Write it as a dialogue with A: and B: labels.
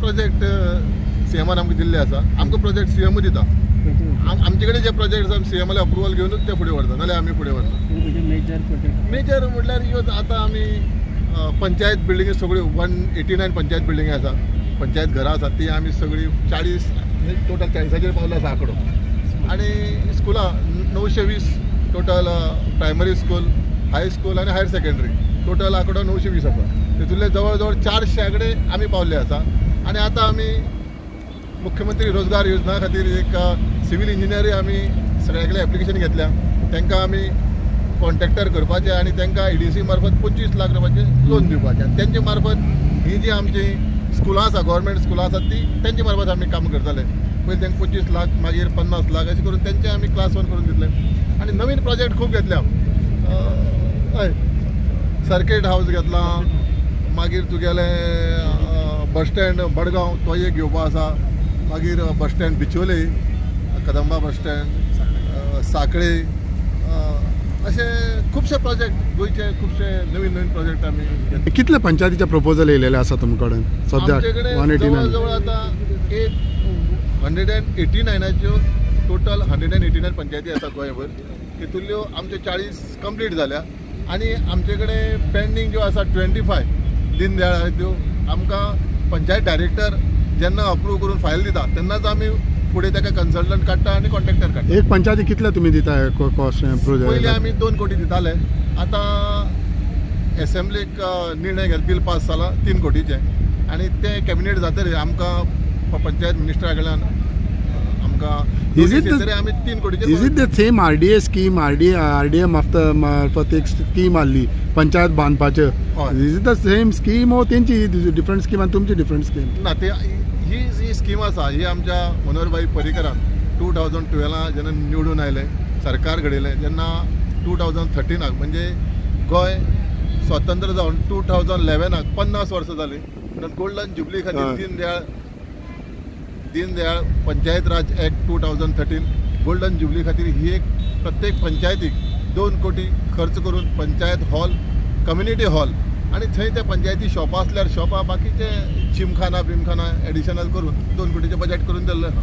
A: Project सीएमान आमकां दिल्ले आसा. आमकां प्रोजेक्ट सीएम दिता. आमचे कडेन जे प्रोजेक्ट सीएमएल अप्रुवल घेवनूच ते फुडें व्हरता, नाल्यार आमी फुडें व्हरता. मेजर म्हटल्यार ह्यो आतां आमी पंचायत बिल्डिंगी सगळ्यो 189 पंचायत बिल्डिंगी आसा. पंचायत घरां आसात ती आमी सगळी 40 टोटल 40 पावलो आसा आंकडो. आनी स्कुलां 920 total primary school, high school आनी हायर सेकंडरी टोटल आंकडो 920 आसा. तितूंतले जवळ जवळ 400 कडेन आमी पावले आसा. आनी आतां आमी मुख्यमंत्री रोजगार योजना खातीर एक सिव्हिल इंजिनियरी आमी सगळ्याकडे एप्लिकेशन घेतल्या. तांकां आमी कॉन्ट्रॅक्टर करपाचे आनी तांकां EDC मार्फत 25 लाख रुपयाचे लोन दिवपाचें. आनी तेंचे मार्फत ही जी आमची स्कुलां आसा, गव्हर्मेंट स्कुलां आसात ती तेंचे मार्फत आमी काम करताले. पयलीं तांकां 25 लाख, मागीर 50 लाख अशें करून तेंचे आमी क्लास 1 करून दितले. आनी नवीन प्रोजेक्ट खूब घेतल्या. हय, सर्किट हावस घेतला. मागीर तुगेले बस स्टँड मडगांव तो एक घेवपा आसा. मागीर bus stand Bicholim, Kadamba bus stand, Sanquelim, असे खुबशे प्रोजेक्ट गोंयचे खुबशे नवीन नवीन प्रोजेक्ट आमी.
B: कितले पंचायतीचे प्रपोजल येयलेले आसा तुमचे कडेन सद्या?
A: जवळ जवळ आतां 189च्यो टोटल 189 पंचायती आसा गोंयभर. तितूंतल्यो आमच्यो 40 कंप्लीट जाल्या. आनी आमचे कडेन पेंडींग ज्यो आसा 25 दिनदयाळ त्यो आमकां पंचायत डायरेक्टर जेन्ना अप्रूव करून फायल दिता तेन्नाच आमी फुडें ताका कन्सल्टंट काडटा आनी कॉन्ट्रॅक्टर काडटा.
B: एक पंचायती कितले तुमी दिता कॉस्ट प्रोजेक्ट?
A: पयलीं आमी 2 कोटी दिताले. आतां एसेंब्लीक निर्णय घेतला, बिल पास जाला 3 कोटीचे. आनी ते कॅबिनेट जातकीर आमकां पंचायत मिनिस्टरा कडल्यान आमकां आमी 3 कोटीचे.
B: Is it the same RDA scheme? RDA मार्फत एक स्कीम आसली पंचायत बांदपाचे. Is it the same scheme or तेंची डिफरंट स्कीम आनी तुमची डिफरंट स्कीम?
A: ना, ते ही जी स्कीम आसा ही आमच्या मनोहरभाई पर्रीकरान 2012 जेन्ना निवडून आयले, सरकार घडयलें जेन्ना 2013 म्हणजे गोंय स्वतंत्र जावन 2011 50 वर्सां जालीं. म्हणून गोल्डन जुबली खातीर दीनदयाळ पंचायत राज ॲक्ट 2013 गोल्डन जुबली खातीर ही एक प्रत्येक पंचायतीक 2 कोटी खर्च करून पंचायत हॉल, कम्युनिटी हॉल आनी थंय त्या पंचायती शॉपां आसल्यार शॉपां, बाकीचे जिमखाना बिमखाना एडिशनल करून 2 कोटीचें बजेट करून दिल्लें आसा.